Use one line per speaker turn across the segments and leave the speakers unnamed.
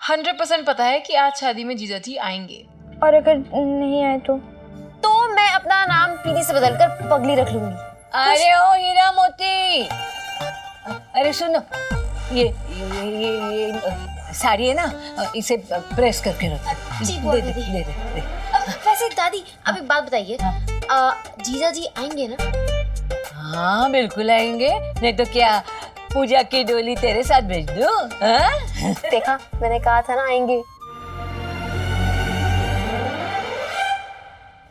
100% पता है कि आज शादी में जीजा जी आएंगे।
और अगर नहीं आए तो मैं अपना नाम प्रीति से बदलकर पगली रख लूंगी।
अरे ओ हीरा मोती, अरे सुनो, ये साड़ी है ना, इसे प्रेस करके रखो। दे दे।
वैसे दादी अब एक बात बताइए, जीजा जी आएंगे ना?
हाँ बिल्कुल आएंगे, नहीं तो क्या पूजा की डोली तेरे साथ भेज दूं? हाँ?
देखा, मैंने कहा था ना आएंगे।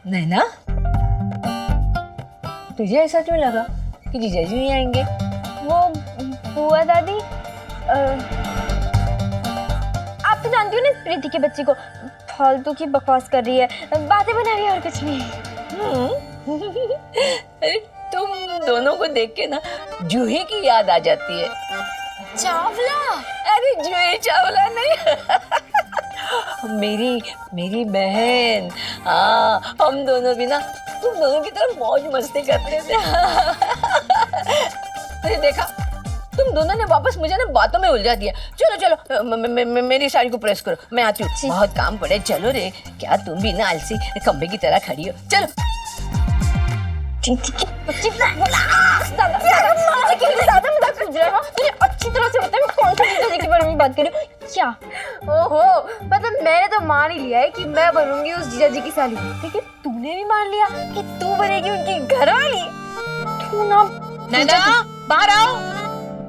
नहीं ना, तुझे ऐसा क्यों लगा कि जीजा जी नहीं आएंगे?
वो बुआ दादी, आप तो जानती हो ना प्रीति के बच्चे को, फालतू की बकवास कर रही है, बातें बना रही है और कुछ नहीं।
अरे तुम दोनों को देख के ना जूही की याद आ जाती है।
चावला?
अरे जूही चावला नहीं मेरी बहन। हाँ, हम दोनों भी ना तुम दोनों की तरफ मौज मस्ती करते थे। अरे देखा, तुम दोनों ने वापस मुझे ना बातों में उलझा दिया। चलो चलो, मेरी साड़ी को प्रेस करो, मैं आती हूँ, बहुत काम पड़े। चलो रे, क्या तुम भी ना आलसी खंबे की तरह खड़ी हो? चलो।
अच्छी तरह से बता, मैं कौन सी जीजा जी के बारे में बात कर रही हूँ? क्या? ओहो, मतलब मैंने तो मान ही लिया है कि मैं बनूंगी उस जीजा जी की साली, लेकिन तूने भी मान लिया कि तू बनेगी उनकी घरवाली। तू ना
नैना, बाहर आओ।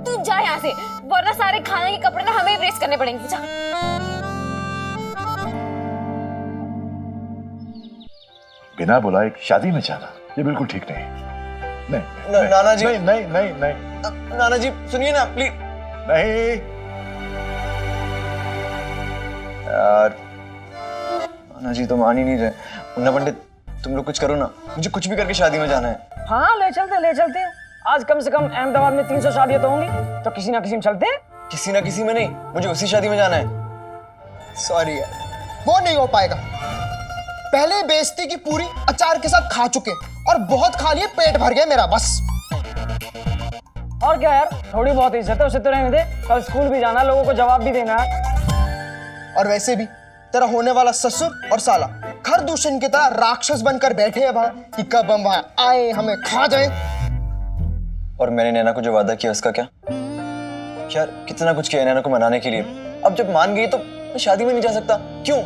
तू जा यहाँ से, वरना सारे खाने के कपड़े ना हमें ही प्रेस करने पड़ेंगे। जा।
बिना बुलाए शादी में जाना ये बिल्कुल ठीक नहीं। नहीं
नाना जी,
नहीं
नाना जी सुनिए ना प्लीज।
नहीं
यार, नाना जी तो मान ही नहीं रहे। मुन्ना पंडित, तुम लोग कुछ करो ना, मुझे कुछ भी करके शादी में जाना है।
हाँ ले चलते। आज कम से कम अहमदाबाद में 300 शादियां तो होंगी, तो किसी ना किसी में चलते हैं।
किसी ना किसी में नहीं, मुझे उसी शादी में जाना है।
सॉरी यार, वो नहीं हो पाएगा। पहले बेइज्जती की पूरी अचार के साथ खा चुके और बहुत खा लिए, पेट भर गया मेरा बस।
और क्या यार, थोड़ी बहुत इज्जत है उसे तो रहने दे, कल स्कूल भी जाना, लोगों को जवाब भी देना है।
और वैसे भी तेरा होने वाला ससुर और साला खरदूषण की तरह राक्षस बनकर बैठे हैं वहां कि कब हम वहां आए, हमें खा जाए।
और मैंने नैना को जो वादा किया उसका क्या? यार कितना कुछ किया नैना को मनाने के लिए, अब जब मान गई तो मैं शादी में नहीं जा सकता। क्यों?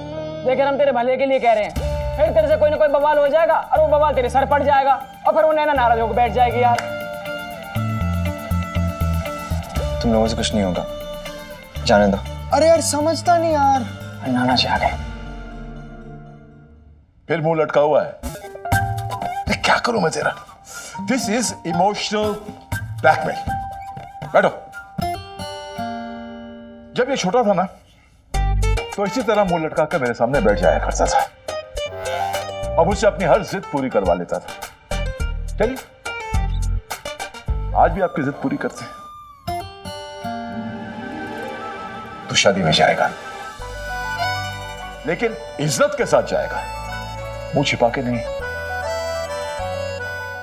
लेकिन हम तेरे भले के लिए कह रहे हैं, फिर तेरे से कोई ना कोई बवाल हो जाएगा और वो बवाल तेरे सर पड़ जाएगा और फिर वो नैना नाराज होकर बैठ जाएगी। यार
तुम लोगों से कुछ नहीं होगा, जाने दो।
अरे यार समझता नहीं यार।
नाना जी आ गए।
फिर मुंह लटका हुआ है। क्या करूं मैं तेरा? This is emotional blackmail. बैठो। जब ये छोटा था ना, तो इसी तरह मुंह लटका कर मेरे सामने बैठ जाया करता था और मुझसे अपनी हर जिद पूरी करवा लेता था। चलिए, आज भी आपकी जिद पूरी करते हैं। तो शादी में जाएगा, लेकिन इज्जत के साथ जाएगा, मुंह छिपा के नहीं,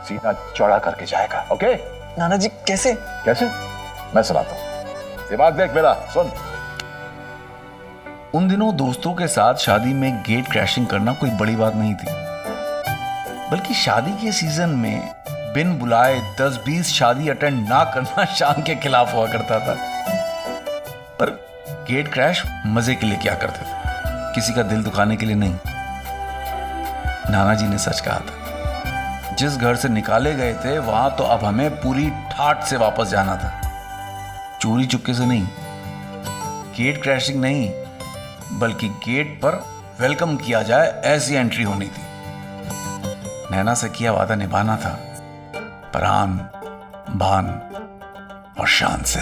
सीना चौड़ा करके जाएगा। ओके?
नाना जी कैसे?
कैसे? मैं सुनाता हूं, दिमाग देख मेरा, सुन।
उन दिनों दोस्तों के साथ शादी में गेट क्रैशिंग करना कोई बड़ी बात नहीं थी, बल्कि शादी के सीजन में बिन बुलाए 10-20 शादी अटेंड ना करना शान के खिलाफ हुआ करता था। पर गेट क्रैश मजे के लिए किया करते थे, किसी का दिल दुखाने के लिए नहीं। नाना जी ने सच कहा था, जिस घर से निकाले गए थे वहां तो अब हमें पूरी ठाठ से वापस जाना था, चोरी चुपके से नहीं। गेट क्रैशिंग नहीं, बल्कि गेट पर वेलकम किया जाए ऐसी एंट्री होनी थी। नैना से किया वादा निभाना था, प्राण, भान और शान से।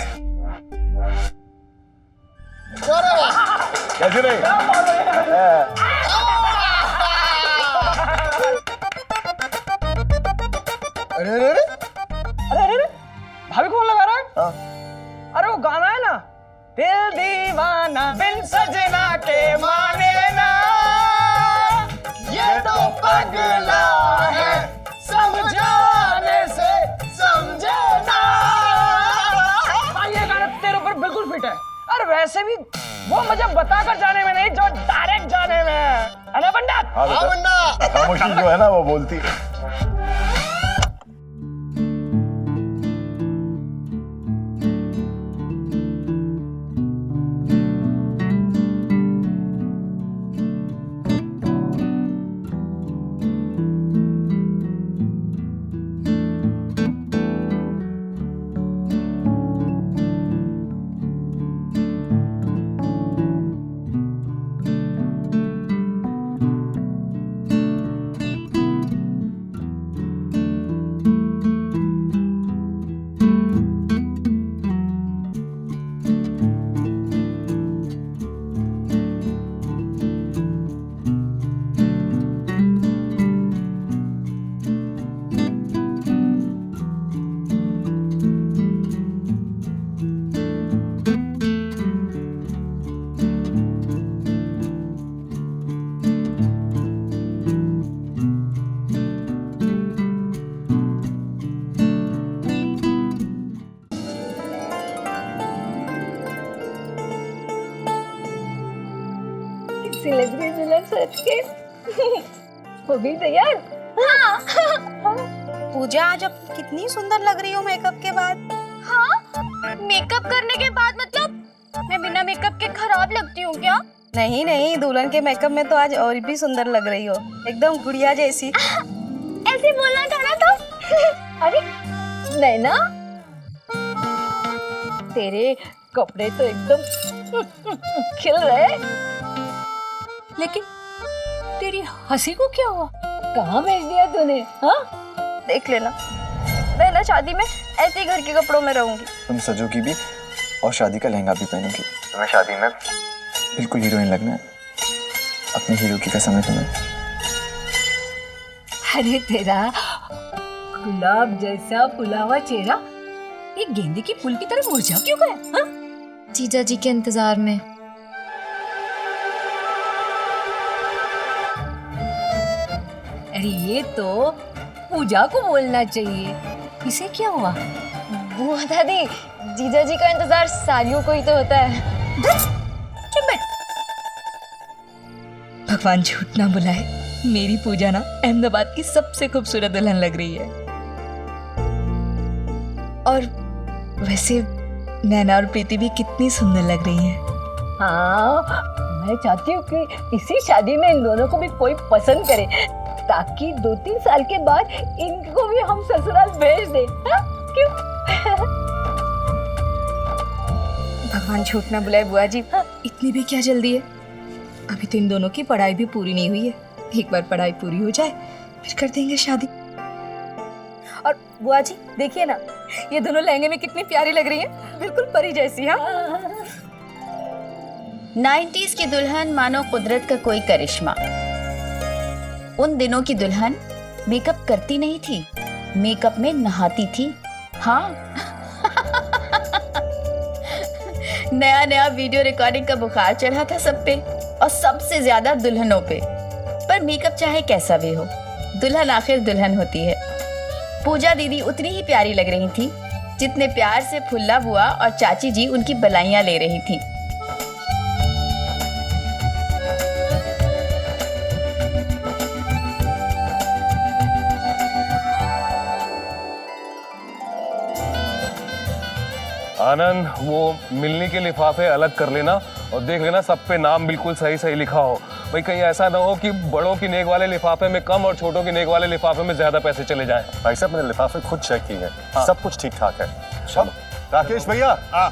कैसे रहे?
अरे अरे अरे
अरे अरे भाभी कौन लगा रहा है?
हाँ।
अरे वो गाना है ना, दिल दीवाना बिन सजना के माने ना, ये तो पगला है समझाने से समझे ना। हाँ, ये गाना तेरे ऊपर बिल्कुल फिट है। अरे वैसे भी वो मुझे बताकर जाने में नहीं, जो डायरेक्ट जाने में है ना पंडित?
हाँ बेटा,
वरना
खामोशी जो है ना वो बोलती है।
कैसी लग रही है दुल्हन सच के? हो गई तैयार?
पूजा आज अब कितनी सुंदर लग रही हो मेकअप के बाद।
हाँ, मेकअप करने के बाद मतलब मैं बिना मेकअप के खराब लगती हूँ क्या?
नहीं नहीं, दुल्हन के मेकअप में तो आज और भी सुंदर लग रही हो, एकदम गुड़िया जैसी।
ऐसे बोलना था ना तो। अरे नैना, तेरे कपड़े तो एकदम खिल रहे, लेकिन तेरी हंसी को क्या हुआ? कहाँ भेज दिया तूने? हाँ,
देख लेना, मैं ना शादी में ऐसे ही घर के कपड़ों में रहूंगी।
तुम सजोगी भी और शादी का लहंगा भी पहनोगी। तुम्हें शादी में बिल्कुल हीरोइन लगना है, अपनी हीरो की कसम है तुम्हें।
अरे तेरा गुलाब जैसा फुला हुआ चेहरा ये गेंदे की फूल की तरह मुरझा क्यों गया? हाँ?
जीजा जी के इंतजार में।
अरे ये तो पूजा को बोलना चाहिए, इसे क्या हुआ?
बुआ दादी, जीजा जी का इंतजार सालियों को ही तो होता है।
चुप बैठ। भगवान झूठ ना बुलाए, मेरी पूजा ना अहमदाबाद की सबसे खूबसूरत दुल्हन लग रही है। और वैसे नैना और प्रीति भी कितनी सुंदर लग रही हैं।
हाँ, मैं चाहती हूँ कि इसी शादी में इन दोनों को भी कोई पसंद करे, ताकि 2-3 साल के बाद इनको भी हम ससुराल भेज दें। हाँ? क्यों?
भगवान झूठ ना बुलाए बुआ जी, इतनी भी क्या जल्दी है? अभी तो इन दोनों की पढ़ाई भी पूरी नहीं हुई है, एक बार पढ़ाई पूरी हो जाए फिर कर देंगे शादी। और बुआ जी देखिए ना, ये दोनों लहंगे में कितनी प्यारी लग रही है, बिल्कुल परी जैसी। हाँ,
90s की दुल्हन मानो कुदरत का कोई करिश्मा। उन दिनों की दुल्हन मेकअप करती नहीं थी, मेकअप में नहाती थी। हाँ नया नया वीडियो रिकॉर्डिंग का बुखार चढ़ा था सब पे, और सबसे ज्यादा दुल्हनों पे। पर मेकअप चाहे कैसा भी हो, दुल्हन आखिर दुल्हन होती है। पूजा दीदी उतनी ही प्यारी लग रही थी जितने प्यार से फुल्ला बुआ और चाची जी उनकी बलाइयां ले रही थी।
आनंद, वो मिलने के लिफाफे अलग कर लेना और देख लेना सब पे नाम बिल्कुल सही सही लिखा हो। भाई कहीं ऐसा ना हो कि बड़ों की नेक वाले लिफाफे में कम और छोटों की नेक वाले लिफाफे में ज्यादा पैसे चले जाएं।
भाई साहब, मैंने लिफाफे खुद चेक किए हैं, सब कुछ ठीक ठाक है। चलो राकेश भैया,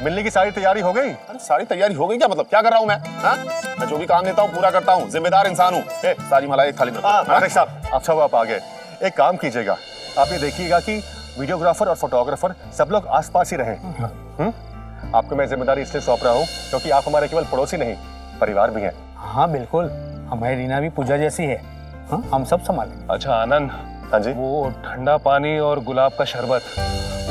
मिलने की सारी तैयारी हो गई?
अरे सारी तैयारी हो गई क्या? मतलब क्या कर रहा हूँ मैं? हाँ? मैं जो भी काम देता हूँ पूरा करता हूँ, जिम्मेदार इंसान हूँ। सारी मलाई थाली में रखो।
राकेश साहब, अच्छा हुआ आप आ गए। एक काम कीजिएगा, आप ये देखिएगा कि वीडियोग्राफर और फोटोग्राफर सब लोग आसपास ही रहे। आपको मैं जिम्मेदारी इसलिए सौंप रहा हूँ क्योंकि आप हमारे केवल पड़ोसी नहीं, परिवार भी हैं।
हाँ बिल्कुल, हमारी रीना भी पूजा जैसी है। हाँ? हम सब संभालेंगे।
अच्छा आनंद,
हाँ जी,
वो ठंडा पानी और गुलाब का शरबत,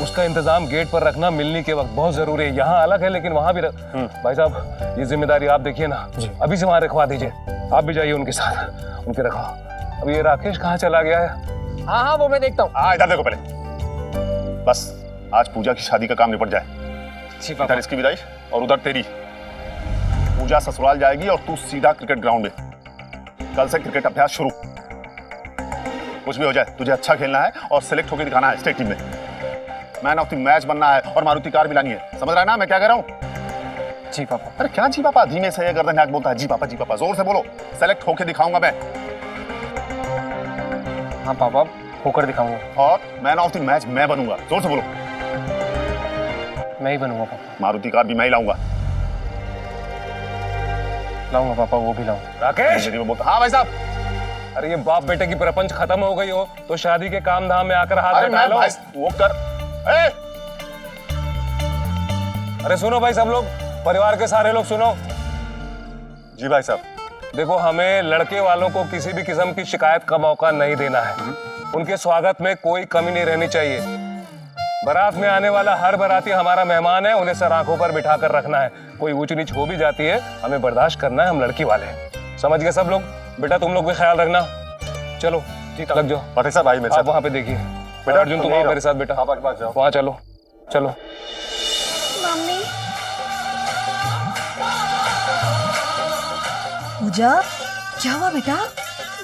उसका इंतजाम गेट पर रखना मिलने के वक्त बहुत जरूरी है। यहाँ अलग है लेकिन वहाँ भी भाई साहब, ये जिम्मेदारी आप देखिए ना, अभी से वहाँ रखवा दीजिए। आप भी जाइए उनके साथ, उनके रखवाओ। अब ये राकेश कहाँ चला गया है?
हाँ हाँ, वो मैं देखता हूँ।
इधर देखो पहले, बस आज पूजा की शादी का काम निपट जाए। इधर इसकी विदाई और उधर तेरी। पूजा ससुराल जाएगी और तू सीधा क्रिकेट ग्राउंड में। कल से क्रिकेट अभ्यास शुरू। कुछ भी हो जाए तुझे अच्छा खेलना है और सिलेक्ट होकर दिखाना है स्टेट टीम में। मैन ऑफ द मैच बनना है और मारुति कार भी लानी है। समझ रहा है ना मैं क्या कह रहा हूँ?
जी पापा।
अरे क्या जी पापा, धीमे से गर्दन हाँक बोलता है। जी पापा जोर से बोलो। सेलेक्ट होके दिखाऊंगा मैं।
हाँ पापा, होकर दिखाऊंगा।
और मैन ऑफ द मैच मैं बनूंगा। जोर से बोलो।
मैं ही बनूंगा पापा।
मारुति कार भी मैं ही लाऊंगा।
लाऊंगा पापा, वो भी लाऊंगा। राकेश,
हाँ भाई साहब।
अरे ये बाप बेटे की प्रपंच खत्म हो गई हो तो शादी के काम धाम में आकर हाथ
अरे
बटा लो।
वो कर।
अरे सुनो भाई, सब लोग, परिवार के सारे लोग सुनो।
जी भाई साहब।
देखो, हमें लड़के वालों को किसी भी किस्म की शिकायत का मौका नहीं देना है। उनके स्वागत में कोई कमी नहीं रहनी चाहिए। बारात में आने वाला हर बाराती हमारा मेहमान है, उन्हें सर आंखों पर बिठा कर रखना है। कोई ऊंच नीच हो भी जाती है, हमें बर्दाश्त करना है, हम लड़की वाले हैं। समझ गए सब लोग? बेटा तुम लोग भी ख्याल रखना। चलो लग जाओ।
पटेल साहब भाई मेरे साथ।
आप वहाँ पे देखिए। बेटा अर्जुन तुम आओ मेरे साथ। बेटा
पापा के पास जाओ।
वहाँ चलो चलो।
मम्मी।
पूजा, क्या हुआ बेटा?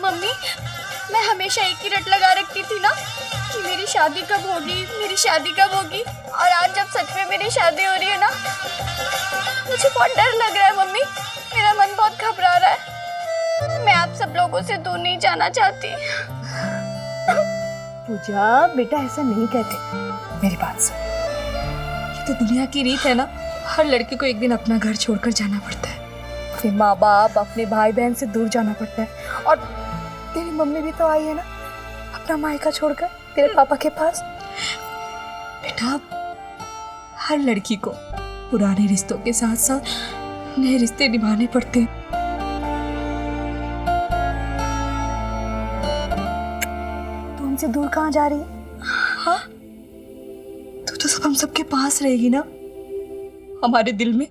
मम्मी, मैं हमेशा एक ही रट लगा रखती थी ना कि मेरी शादी कब होगी, मेरी शादी कब होगी। और आज जब सच में मेरी शादी हो रही है ना, मुझे बहुत डर लग रहा है मम्मी। मेरा मन बहुत घबरा रहा है। मैं आप सब लोगों से दूर नहीं जाना चाहती।
पूजा बेटा, ऐसा नहीं कहते। मेरी बात सुन, ये तो दुनिया की रीत है ना। हर लड़के को एक दिन अपना घर छोड़कर जाना पड़ता है। अपने माँ बाप, अपने भाई बहन से दूर जाना पड़ता है। और तेरी मम्मी भी तो आई है ना अपना मायका छोड़कर तेरे पापा के पास। बेटा, हर लड़की को पुराने रिश्तों के साथ साथ नए रिश्ते निभाने पड़ते हैं। तू हमसे दूर कहाँ जा रही है? हाँ, तू तो सब हम सबके पास रहेगी ना, हमारे दिल में।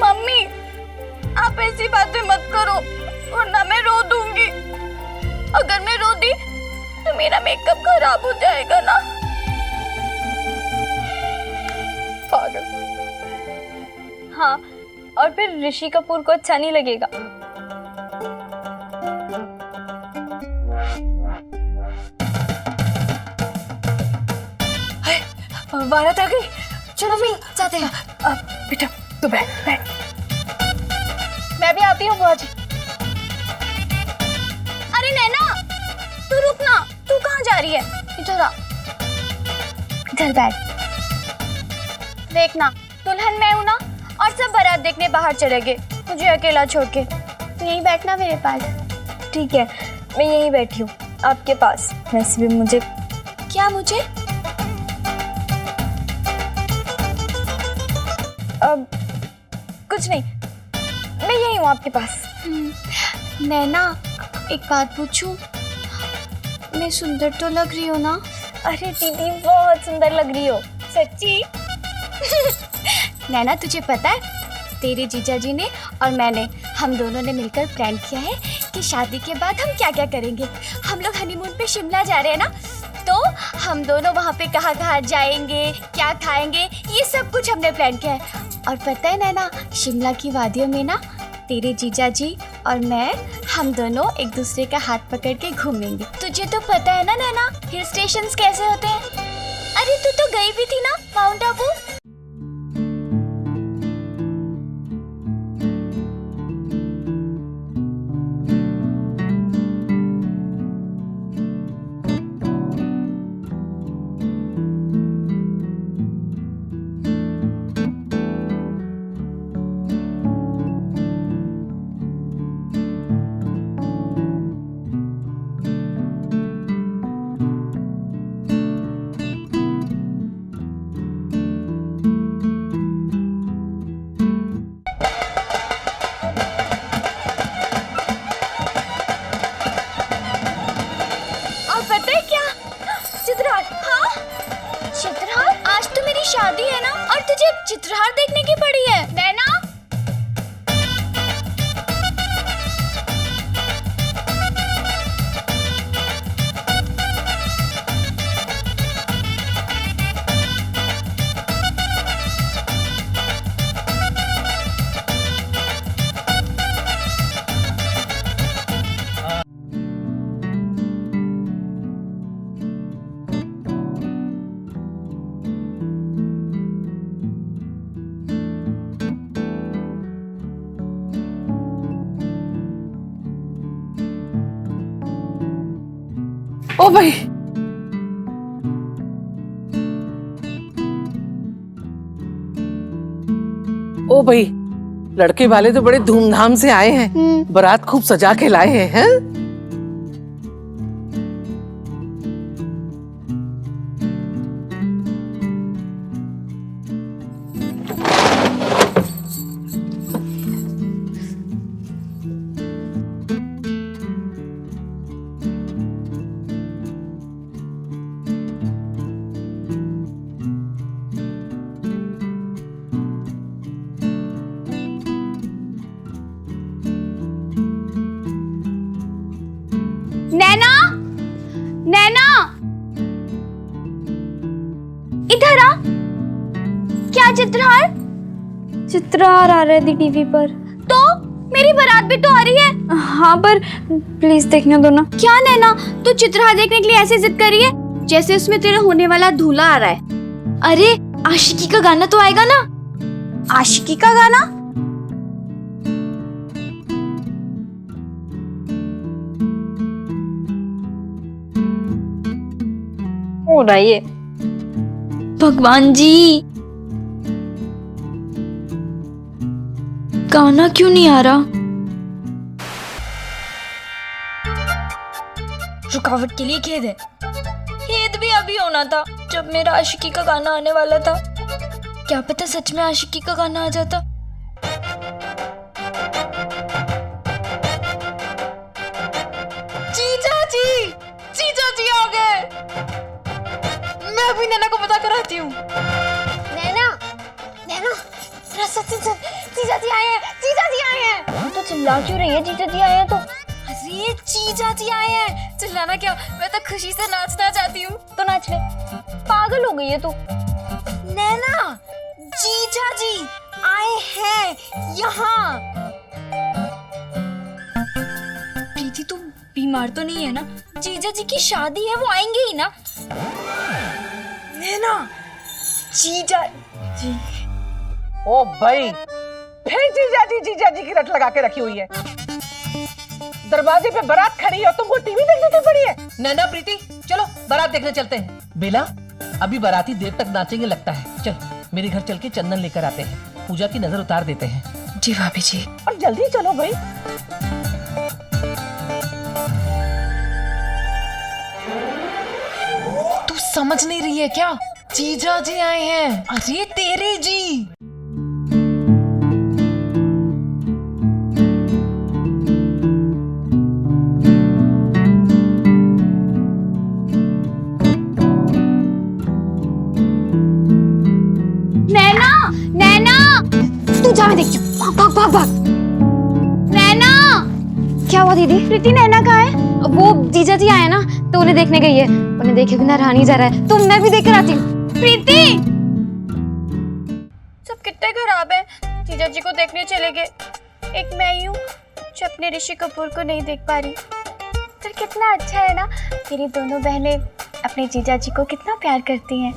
मम्मी, आप ऐसी बातें मत करो वरना मैं रो दूंगी। अगर मैं रो दी तो मेरा मेकअप खराब हो जाएगा ना।
पागल।
हाँ, और फिर ऋषि कपूर को अच्छा नहीं लगेगा।
बारात आ गई।
चलो भी जाते हैं।
बेटा तू बैठ।
मैं भी आती हूँ बुआ जी। अरे नैना, तू रुक ना। तू कहाँ जा रही है? इधर आ। इधर बैठ। देखना, दुल्हन मैं हूँ ना, और सब बारात देखने बाहर चले गए, मुझे अकेला छोड़ के। तू यहीं बैठना मेरे पास। ठीक है, मैं यहीं बैठी हूँ आपके पास। वैसे भी मुझे क्या मुझे अब कुछ नहीं, मैं यही हूँ आपके पास। नैना, एक बात पूछूं? मैं सुंदर तो लग रही हूँ ना? अरे दीदी, बहुत सुंदर लग रही हो। सच्ची? नैना, तुझे पता है तेरे जीजा जी ने और मैंने, हम दोनों ने मिलकर प्लान किया है कि शादी के बाद हम क्या क्या करेंगे। हम लोग हनीमून पे शिमला जा रहे हैं ना, तो हम दोनों वहाँ पे कहाँ कहाँ जाएंगे, क्या खाएंगे, ये सब कुछ हमने प्लान किया है। और पता है नैना, शिमला की वादियों में ना तेरे जीजा जी और मैं, हम दोनों एक दूसरे का हाथ पकड़ के घूमेंगे। तुझे तो पता है ना नैना, हिल स्टेशंस कैसे होते हैं। अरे तू तो गई भी थी ना माउंट आबू। शादी है ना, और तुझे चित्रहार देखने की पड़ी है नैना।
ओ भाई ओ भाई, लड़के वाले तो बड़े धूमधाम से आए हैं, बारात खूब सजा के लाए हैं।
नैना, नैना, इधर आ। क्या चित्रहार? चित्रहार आ रहे थे टीवी पर। तो मेरी बारात भी तो आ रही है। हाँ पर प्लीज देखने दो ना। क्या नैना, तू चित्रहार देखने के लिए ऐसे जिद कर रही है जैसे उसमें तेरा होने वाला दूल्हा आ रहा है। अरे आशिकी का गाना तो आएगा ना। आशिकी का गाना? हो रहा है। भगवान जी, गाना क्यों नहीं आ रहा? रुकावट के लिए खेद है। खेद भी अभी होना था जब मेरा आशिकी का गाना आने वाला था। क्या पता सच में आशिकी का गाना आ जाता।
जीजा जी आ गए। मैं अभी नैना को पता कराती हूँ।
नैना, नैना, जीजा जी आए हैं, जीजा जी आए हैं। तो चिल्ला क्यों रही है? जीजा जी आए हैं तो। अरे जीजा जी आए हैं, चिल्लाना क्या, मैं तो खुशी से नाचना चाहती हूँ। तो नाच ले। पागल हो गई है तू। नैना, जीजा जी आए हैं यहाँ। प्रीति तुम बीमार तो नहीं है ना? जीजा जी की शादी है, वो आएंगे ही ना। नैना, जीजा जी।
ओ भाई, फिर जीजा जी की रट लगा के रखी हुई है। दरवाजे पे बारात खड़ी है और तुमको टीवी देखने की पड़ी है।
नैना प्रीति, चलो बारात देखने चलते हैं। बेला, अभी बाराती देर तक नाचेंगे लगता है। चल मेरे घर चल के चंदन लेकर आते हैं, पूजा की नजर उतार देते हैं।
जी भाभी जी।
और जल्दी चलो भाई।
तू समझ नहीं रही है क्या? जीजा जी आए हैं। अरे तेरे जी।
नैना, नैना, तू जा, मैं देखती हूँ। भाग भाग भाग भाग। नैना, क्या हुआ दीदी? प्रीति, नैना कहाँ है? वो जीजा जी आए ना, तो उन्हें देखने गई है। उन्हें देखे बिना रहा नहीं जा रहा है, तो मैं भी देखकर आती हूँ। प्रीति, सब कितने खराब है। जीजा जी को देखने चले गए, एक मैं ही हूँ जो अपने ऋषि कपूर को नहीं देख पा रही। पर कितना अच्छा है ना, मेरी दोनों बहनें अपने जीजा जी को कितना प्यार करती हैं।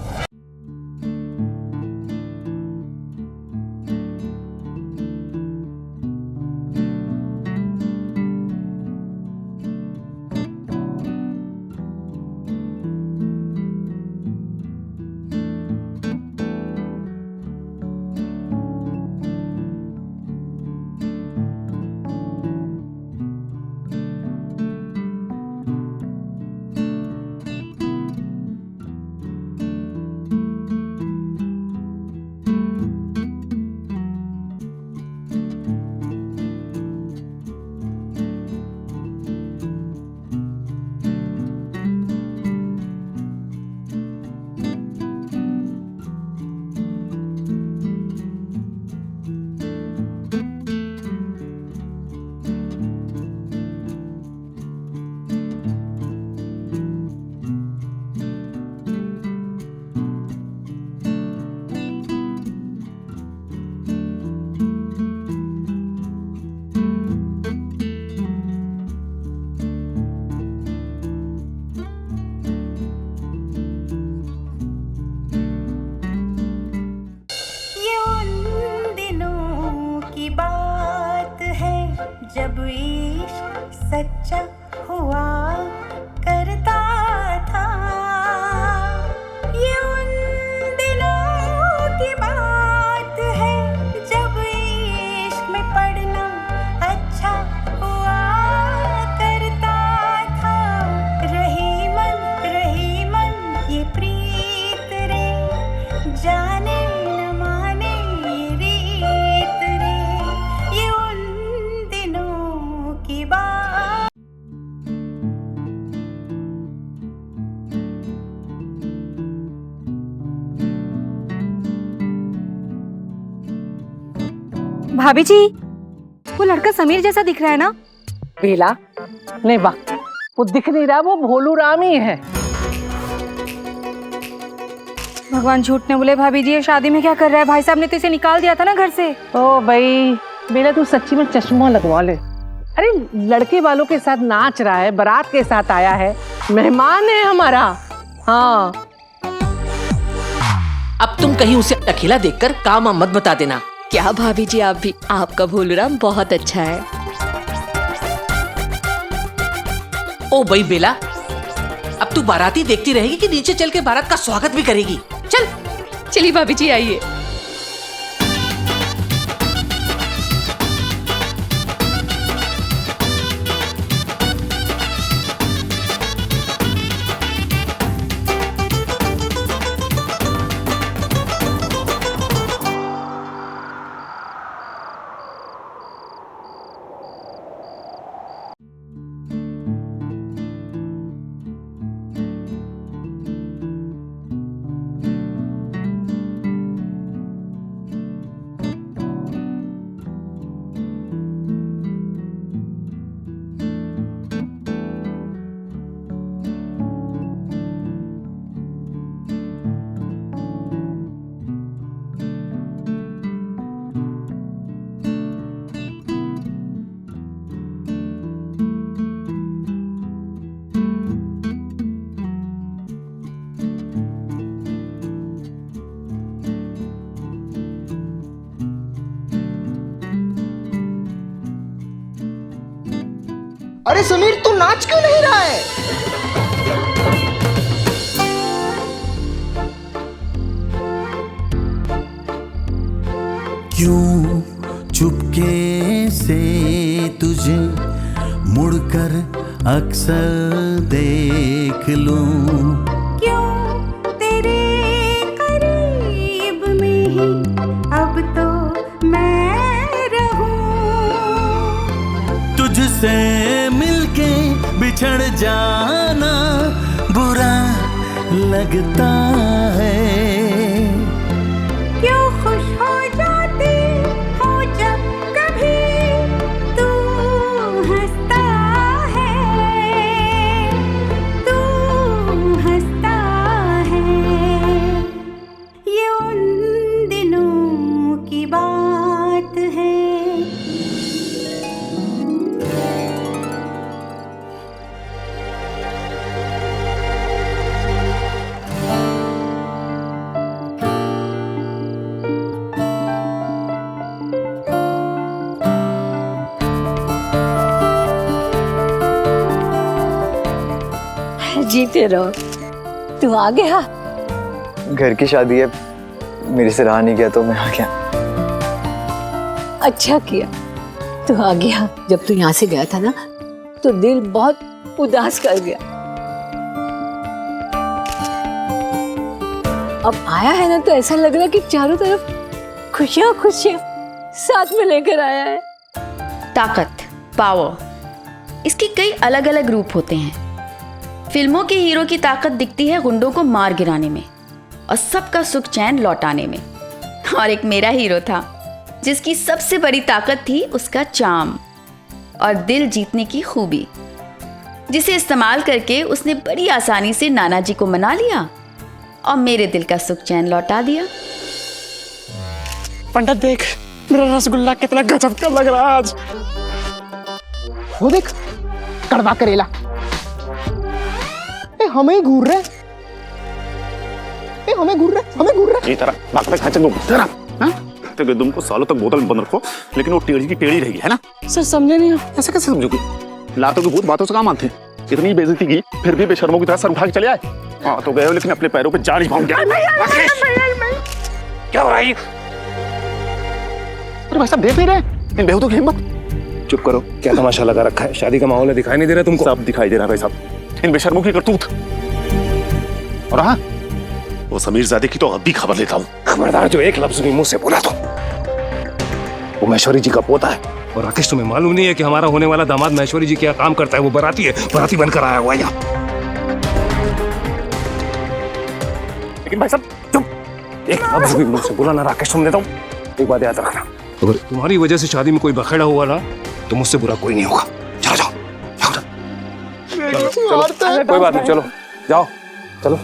भाभी जी, वो लड़का समीर जैसा दिख रहा है ना?
बेला, नहीं वाह, वो दिख नहीं रहा, वो भोलू राम ही है।
भगवान झूठ ने बोले भाभी जी, ये शादी में क्या कर रहा है? भाई साहब ने तो इसे निकाल दिया था ना घर से।
ओ भाई, बेला तू सच्ची में चश्मा लगवा ले। अरे लड़के वालों के साथ नाच रहा है, बारात के साथ आया है, मेहमान है हमारा। हाँ,
अब तुम कहीं उसे अकेला देखकर काम मत बता देना।
क्या भाभी जी, आप भी, आपका भोलूराम बहुत अच्छा है।
ओ भाई बेला, अब तू बाराती देखती रहेगी कि नीचे चल के बारात का स्वागत भी करेगी? चल
चलिए भाभी जी, आइए।
अरे समीर, तू नाच क्यों नहीं रहा है?
क्यों चुपके से तुझे मुड़कर अक्सर देख लूं,
क्यों तेरे करीब में ही अब तो मैं रहूं,
तुझसे मिलके बिछड़ जाना बुरा लगता है,
क्यों खुश हो जाती हो जब कभी तू हंसता है, तू हंसता है, ये उन दिनों की बात है।
जीते रहो। तू आ गया?
घर की शादी है, मेरे से रहा नहीं गया तो मैं आ गया।
अच्छा किया तू आ गया। जब तू यहाँ से गया था ना तो दिल बहुत उदास कर गया। अब आया है ना तो ऐसा लग रहा है कि चारों तरफ खुशियां खुशियां साथ में लेकर आया है।
ताकत, पावर, इसके कई अलग अलग रूप होते हैं। फिल्मों के हीरो की ताकत दिखती है गुंडों को मार गिराने में और सबका सुख चैन लौटाने में। और एक मेरा हीरो था जिसकी सबसे बड़ी ताकत थी उसका चार्म और दिल जीतने की खूबी, जिसे इस्तेमाल करके उसने बड़ी आसानी से नाना जी को मना लिया और मेरे दिल का सुख चैन लौटा दिया।
पंडित देख, मेरा रसगुल्ला कितना गजब का लग रहा है आज। वो देख, कड़वा करेला। हमें घूर रहे, हमें घूर रहे।
ये तरह बात पे खाचे तुम जरा, हां? तो तुमको सालों तक बोतल में बंद रखो, लेकिन वो टेढ़ी की टेढ़ी रहेगी, है ना?
सर समझे नहीं?
ऐसे कैसे समझोगे? लातों के भूत बातों से काम आते हैं। इतनी बेइज्जती की, फिर भी बेशर्मों की तरह सर उठा के चले आए। हाँ तो गए हो, लेकिन अपने पैरों पे जा नहीं पाऊंगे। क्या हो रहा है? अरे भाई साहब देख नहीं रहे इन बेहूदों की हिम्मत?
चुप करो, क्या तमाशा लगा रखा है? शादी का माहौल है, दिखाई नहीं दे रहा तुमको?
सब दिखाई दे रहा है भाई साहब, इन बेशर्मों की करतूत। और हाँ, वो समीर ज़ादे की तो अभी खबर लेता हूँ।
खबरदार, जो एक लफ्ज भी मुंह से बोला तो वो महेश्वरी जी का पोता है। और राकेश, तुम्हें मालूम नहीं है कि हमारा होने वाला दामाद महेश्वरी जी क्या काम करता है? वो बराती है, बराती बनकर आया हुआ यहाँ।
लेकिन भाई साहब चुप,
एक लफ्ज भी मुंह से बोला ना राकेश, सुन लेता हूँ। एक बात याद रखना, अगर तुम्हारी वजह से शादी में कोई बखेड़ा हुआ ना तो मुझसे बुरा कोई नहीं होगा। चलो जाओ चलो, कोई बात नहीं, चलो जाओ चलो।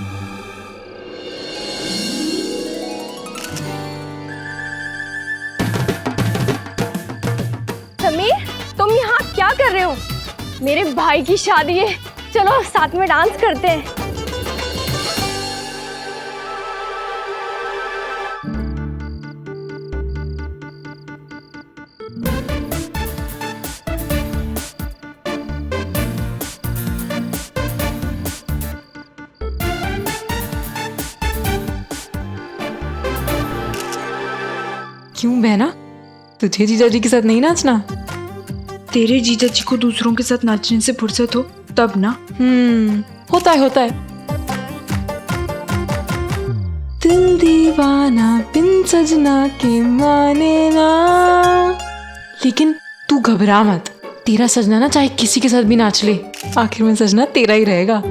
समीर, तुम यहाँ क्या कर रहे हो? मेरे भाई की शादी है, चलो साथ में डांस करते हैं।
क्यों बहना, तुझे जीजा जी के साथ नहीं नाचना?
तेरे जीजा जी को दूसरों के साथ नाचने से फुर्सत हो तब ना।
होता है। दिल दीवाना बिन सजना के माने ना। लेकिन तू घबरा मत, तेरा सजना ना चाहे किसी के साथ भी नाच ले, आखिर में सजना तेरा ही रहेगा।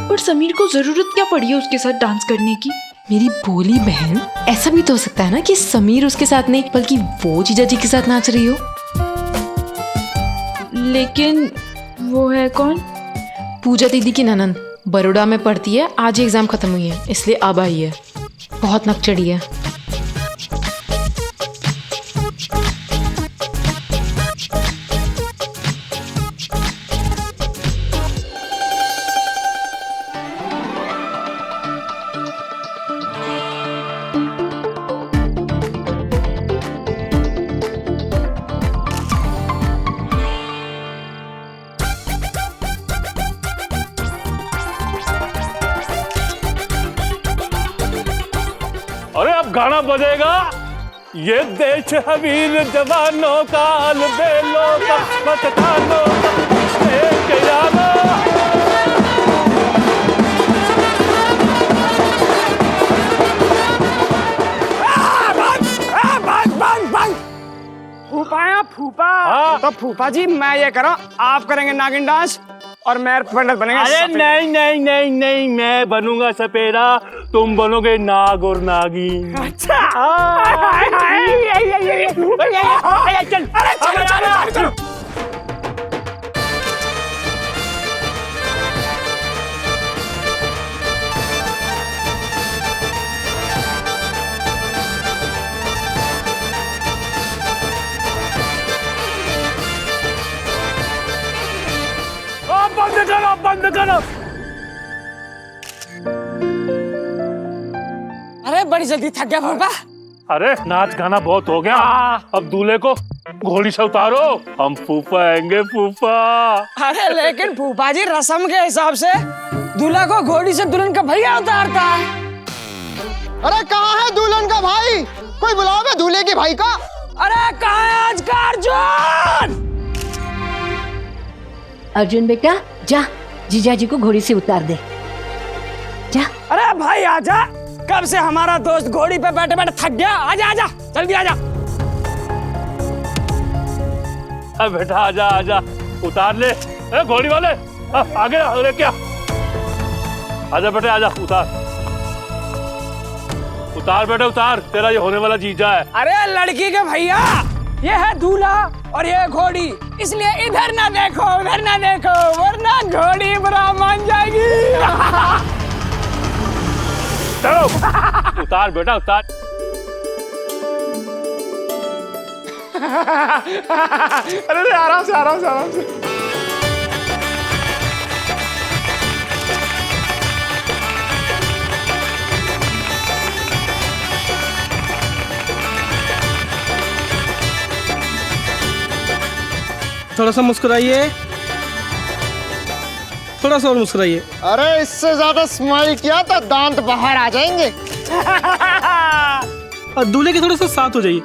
पर समीर को जरूरत क्या पड़ी है उसके साथ डांस करने की?
मेरी भोली बहन, ऐसा भी तो हो सकता है ना कि समीर उसके साथ नहीं बल्कि वो जीजा जी के साथ नाच रही हो।
लेकिन वो है कौन?
पूजा दीदी की ननंद, बड़ौदा में पढ़ती है, आज ही एग्जाम खत्म हुई है इसलिए अब आई है। बहुत नकचड़ी है।
अरे अब गाना बजेगा, ये देश है वीर जवानों का, अलबेलों का, मस्तानों का, एक यारो।
फूफा फूफा, तो फूफा जी मैं ये करो, आप करेंगे नागिन डांस और मैं पंडित बनेंगे।
अरे नहीं नहीं नहीं नहीं, मैं बनूंगा सपेरा, तुम बनोगे नाग और नागिन।
अच्छा चल।
बंद करो।
अरे बड़ी जल्दी थक गया फूफा।
अरे नाच गाना बहुत हो गया, अब दूल्हे को घोड़ी से उतारो, हम फूफा आएंगे फूफा।
अरे लेकिन फूफा जी रस्म के हिसाब से दूल्हा को घोड़ी से दुल्हन का भैया उतारता है।
अरे कहाँ है दुल्हन का भाई? कोई बुलाओ बे दूल्हे के भाई का।
अरे कहाँ है आज का अर्जुन?
अर्जुन बेटा जा, जीजा जी को घोड़ी से उतार दे, जा।
अरे भाई आजा, कब से हमारा दोस्त घोड़ी पे बैठे बैठे थक गया। आजा आजा जल्दी आजा।
अरे बेटा आजा आजा, उतार ले। अरे घोड़ी वाले आगे अरे क्या, आजा बेटा आजा, उतार उतार बेटा उतार, तेरा ये होने वाला जीजा है।
अरे लड़की के भैया, ये है दूल्हा और ये घोड़ी, इसलिए इधर ना देखो उधर ना देखो वरना घोड़ी बुरा मान जाएगी।
चलो उतार बेटा उतार।
अरे आराम से आराम से आराम से।
थोड़ा सा मुस्कुराइए, थोड़ा सा और मुस्कुराइए।
अरे इससे ज्यादा स्माइल किया तो दांत बाहर आ जाएंगे।
और दूल्हे के थोड़ा सा साथ हो जाइए।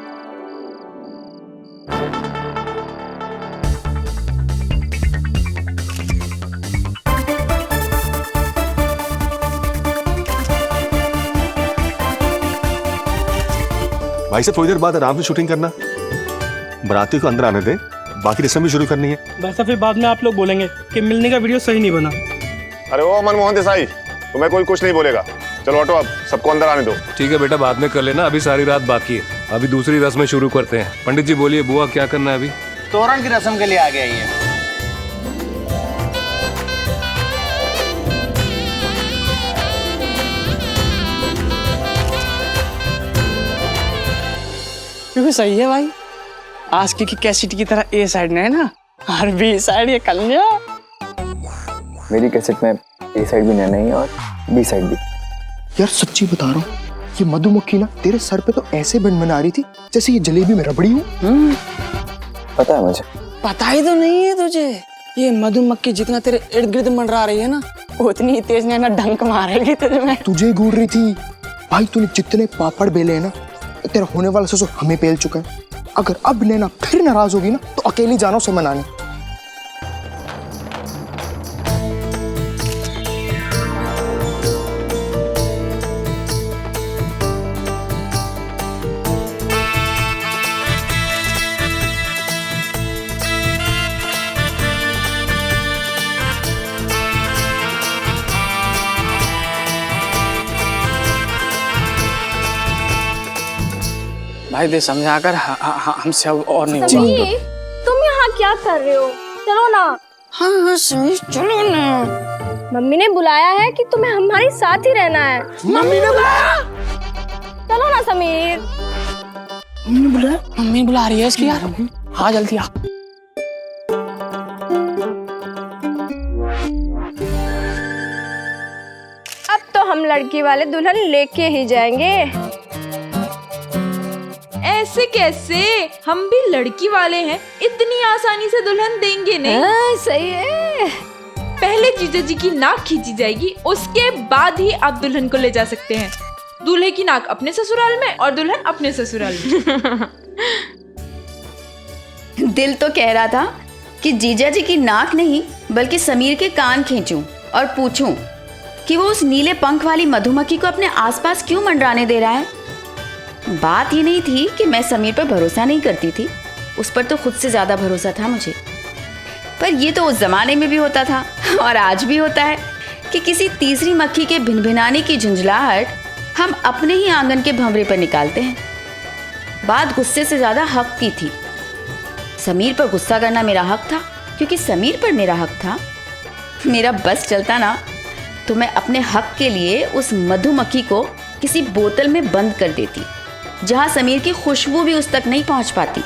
भाई साहब थोड़ी देर बाद आराम से शूटिंग करना, बाराती को अंदर आने दे, बाकी रस्म भी शुरू करनी है।
वैसा फिर बाद में आप लोग बोलेंगे कि मिलने का वीडियो सही नहीं बना।
अरे ओ मनमोहन देसाई, तुम्हें कोई कुछ नहीं बोलेगा। चलो ऑटो, अब सबको अंदर आने दो।
ठीक है बेटा, बाद में कर लेना, अभी सारी रात बाकी है। अभी दूसरी रस्में शुरू करते हैं। पंडित जी बोलिए, बुआ क्या करना है अभी?
तोरण की रस्म के लिए आगे आइए।
क्योंकि सही है भाई, आज की कैसेट की तरह ए साइड में है ना, और बी साइड ये कन्या।
मेरी कैसेट में ए साइड भी नैना ही और बी साइड भी।
यार सच्ची बता रहा हूँ, ये मधुमक्खी ना तेरे सर पे तो ऐसे बन बना रही थी जैसे ये जलेबी में रबड़ी हूँ।
पता है मुझे।
पता ही तो नहीं है तुझे, ये मधुमक्खी जितना तेरे इर्द गिर्द मंडरा रही है ना, उतनी तेज नैना डंक मारेगी तुझे में।
तुझे घूर रही थी भाई, तूने जितने पापड़ बेले हैं ना, तेरा होने वाला ससुर हमें पेल चुका है। अगर अब नैना फिर नाराज होगी ना तो अकेली जाना उसे मनाने।
भाई दे समझाकर हमसे अब और नहीं
समीर,
होगा।
तुम यहाँ क्या कर रहे हो? चलो ना।
हाँ हाँ समीर चलो ना।
मम्मी ने बुलाया है कि तुम्हें हमारे साथ ही रहना है।
मम्मी ने बुलाया?
चलो ना समीर।
मम्मी ने बुलाया? मम्मी बुला रही है इसकी यार। हाँ जल्दी आ।
अब तो हम लड़की वाले दुल्हन लेके ही जाएंगे।
ऐसे कैसे? हम भी लड़की वाले हैं, इतनी आसानी से दुल्हन देंगे नहीं।
सही है।
पहले जीजा जी की नाक खींची जाएगी, उसके बाद ही आप दुल्हन को ले जा सकते हैं। दूल्हे की नाक अपने ससुराल में और दुल्हन अपने ससुराल में।
दिल तो कह रहा था कि जीजा जी की नाक नहीं बल्कि समीर के कान खींचूं और पूछूं कि वो उस नीले पंख वाली मधुमक्खी को अपने आसपास क्यों मंडराने दे रहा है। बात ये नहीं थी कि मैं समीर पर भरोसा नहीं करती थी, उस पर तो खुद से ज़्यादा भरोसा था मुझे। पर ये तो उस ज़माने में भी होता था और आज भी होता है कि किसी तीसरी मक्खी के भिनभिनाने की झुंझलाहट हम अपने ही आंगन के भंवरे पर निकालते हैं। बात गुस्से से ज़्यादा हक की थी। समीर पर गुस्सा करना मेरा हक था, क्योंकि समीर पर मेरा हक था। मेरा बस चलता ना तो मैं अपने हक के लिए उस मधुमक्खी को किसी बोतल में बंद कर देती, जहां समीर की खुशबू भी उस तक नहीं पहुंच पाती।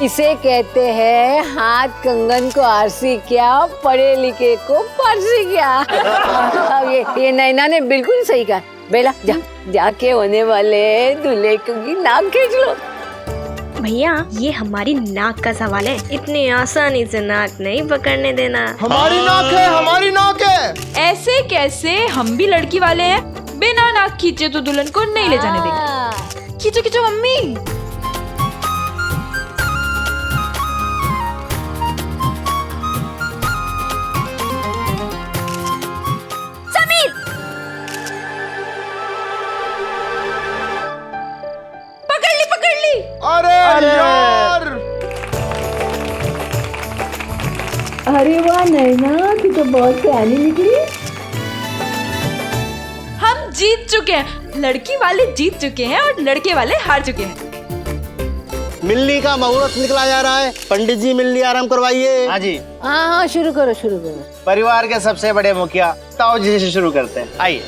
इसे कहते हैं हाथ कंगन को आरसी क्या, पढ़े लिखे को पारसी क्या। ये नैना ने बिल्कुल सही कहा। बेला जाके होने वाले दूल्हे की नाक खींच लो।
भैया ये हमारी नाक का सवाल है, इतनी आसानी से नाक नहीं पकड़ने देना।
हमारी नाक है, हमारी नाक है।
ऐसे कैसे? हम भी लड़की वाले हैं, बिना नाक खींचे तो दुल्हन को नहीं ले जाने देंगे। खींचो खींचो मम्मी।
समीर
पकड़ ली।
अरे यार,
अरे वाह नैना, तू तो बहुत प्यारी निकली।
हम जीत चुके हैं, लड़की वाले जीत चुके हैं और लड़के वाले हार चुके हैं।
मिलनी का मुहूर्त निकला जा रहा है, पंडित जी मिलनी आरंभ करवाइए। हाँ जी।
हाँ शुरू करो।
परिवार के सबसे बड़े मुखिया ताऊ जी से शुरू करते हैं, आइए।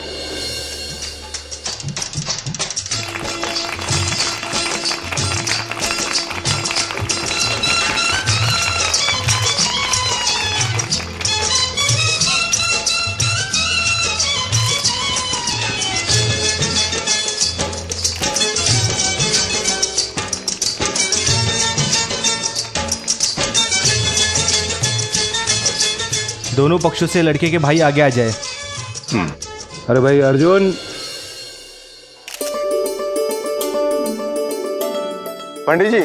दोनों पक्षों से लड़के के भाई आगे आ जाए।
अरे भाई अर्जुन।
पंडित जी,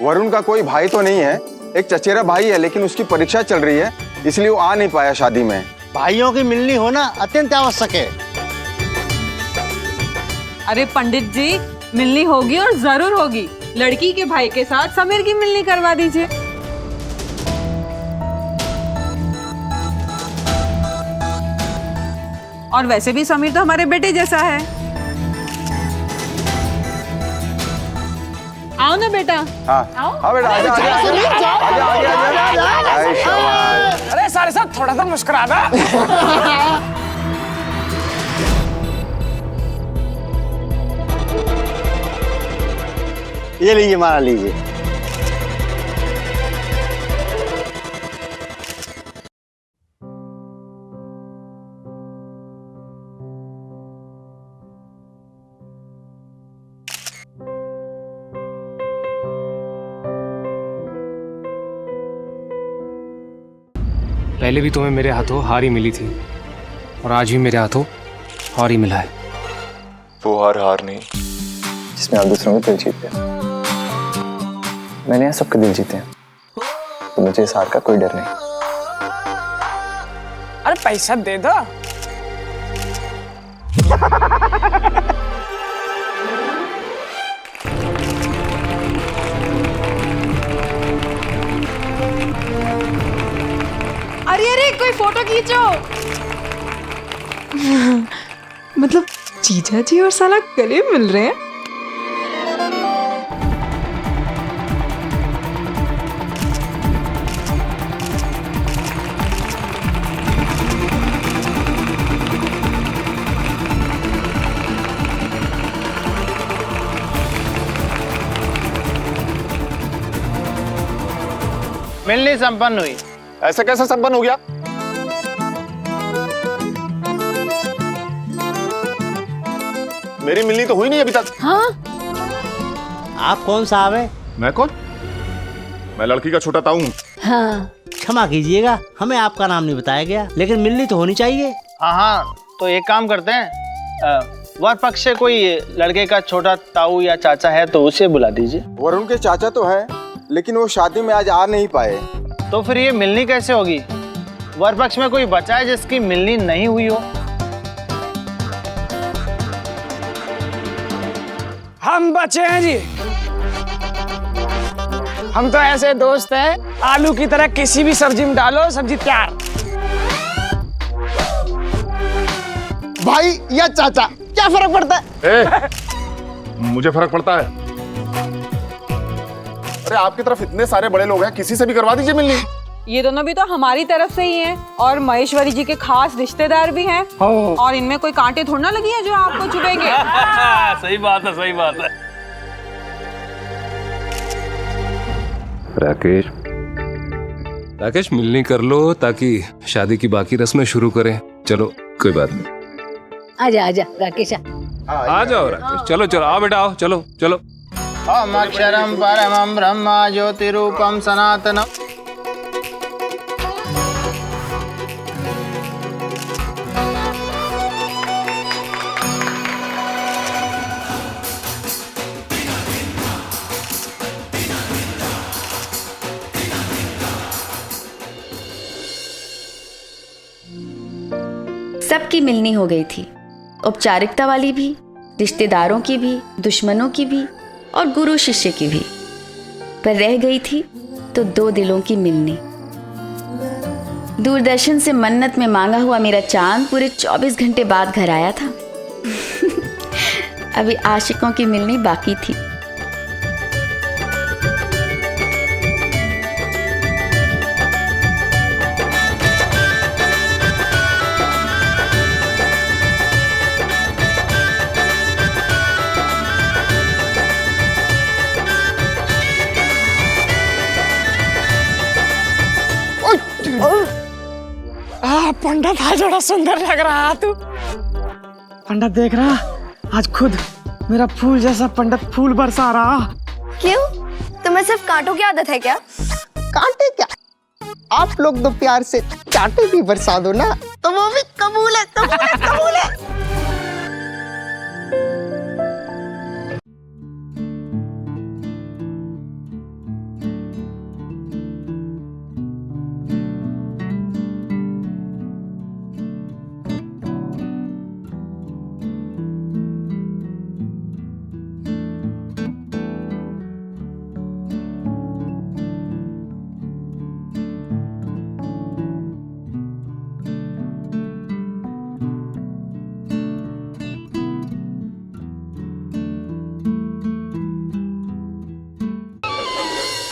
वरुण का कोई भाई तो नहीं है, एक चचेरा भाई है, लेकिन उसकी परीक्षा चल रही है इसलिए वो आ नहीं पाया शादी में।
भाइयों की मिलनी होना अत्यंत आवश्यक है।
अरे पंडित जी,
मिलनी होगी और जरूर होगी। लड़की के भाई के साथ समीर की मिलनी करवा दीजिए। और वैसे भी समीर तो हमारे बेटे जैसा है। आओ ना बेटा।
हाँ हाँ बेटा आजा आजा आजा आजा।
अरे सारे साथ थोड़ा सा मुस्कुरा दो।
ये लीजिए माला लीजिए।
पहले भी तुम्हें मेरे हाथों हार ही मिली थी और आज भी मेरे हाथों हार ही मिला है।
वो हार नहीं जिसमें आप दूसरों के दिल जीतते हैं। मैंने यहाँ सबके दिल जीते हैं, तो मुझे इस हार का कोई डर नहीं।
अरे पैसा दे दो।
अरे अरे कोई फोटो खींचो। मतलब जीजा जी और साला गले मिल रहे हैं।
मिलनी संपन्न हुई।
ऐसे कैसे संपन्न हो गया? मेरी मिलनी तो हुई नहीं अभी तक।
हाँ?
आप कौन साहब है?
मैं कौन? मैं लड़की का छोटा ताऊ हूँ।
हाँ।
क्षमा कीजिएगा, हमें आपका नाम नहीं बताया गया, लेकिन मिलनी तो होनी चाहिए।
हाँ हाँ, तो एक काम करते हैं, वर पक्ष से कोई लड़के का छोटा ताऊ या चाचा है तो उसे बुला दीजिए।
वरुण के चाचा तो है, लेकिन वो शादी में आज आ नहीं पाए।
तो फिर ये मिलनी कैसे होगी? वर पक्ष में कोई बचा है जिसकी मिलनी नहीं हुई हो?
हम बचे हैं जी। हम तो ऐसे दोस्त हैं, आलू की तरह किसी भी सब्जी में डालो, सब्जी तैयार।
भाई या चाचा, क्या फर्क पड़ता है?
मुझे फर्क पड़ता है। अरे आपकी तरफ इतने सारे बड़े लोग हैं, किसी से भी करवा दीजिए मिलनी।
ये दोनों भी तो हमारी तरफ से ही हैं और महेश्वरी जी के खास रिश्तेदार भी हैं। और इनमें कोई कांटे थोड़ा ना लगी है जो आपको चुभेंगे।
सही बात है, सही बात है। राकेश, राकेश मिलनी कर लो ताकि शादी की बाकी रस्में शुरू करें। चलो कोई बात नहीं।
आजा आजा राकेश
आ जाओ राकेश, चलो चलो आओ बेटा आओ, चलो चलो।
ओम अक्षरम परमं ब्रह्म ज्योतिरूपम सनातन।
सबकी मिलनी हो गई थी, औपचारिकता वाली भी, रिश्तेदारों की भी, दुश्मनों की भी और गुरु शिष्य की भी। पर रह गई थी तो दो दिलों की मिलनी। दूरदर्शन से मन्नत में मांगा हुआ मेरा चांद पूरे 24 घंटे बाद घर आया था। अभी आशिकों की मिलनी बाकी थी।
पंडित आज बड़ा सुंदर लग रहा तू। पंडित देख रहा, आज खुद मेरा फूल जैसा पंडित फूल बरसा रहा।
क्यों? तुम्हें सिर्फ कांटों की आदत है क्या?
कांटे क्या, आप लोग तो प्यार से चाटे भी बरसा दो ना, तो वो भी कबूल है, कबूल है, कबूल है।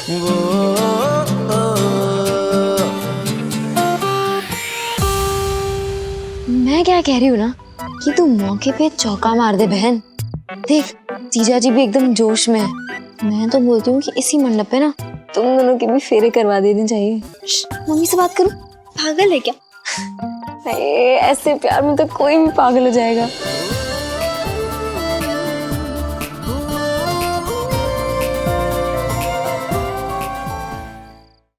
मैं क्या कह रही हूँ ना कि तू मौके पे चौका मार दे बहन। देख जीजा जी भी एकदम जोश में है। मैं तो बोलती हूँ कि इसी मंडप पे ना तुम दोनों के भी फेरे करवा देने चाहिए। मम्मी से बात करूँ? पागल है क्या? ऐसे प्यार में तो कोई भी पागल हो जाएगा।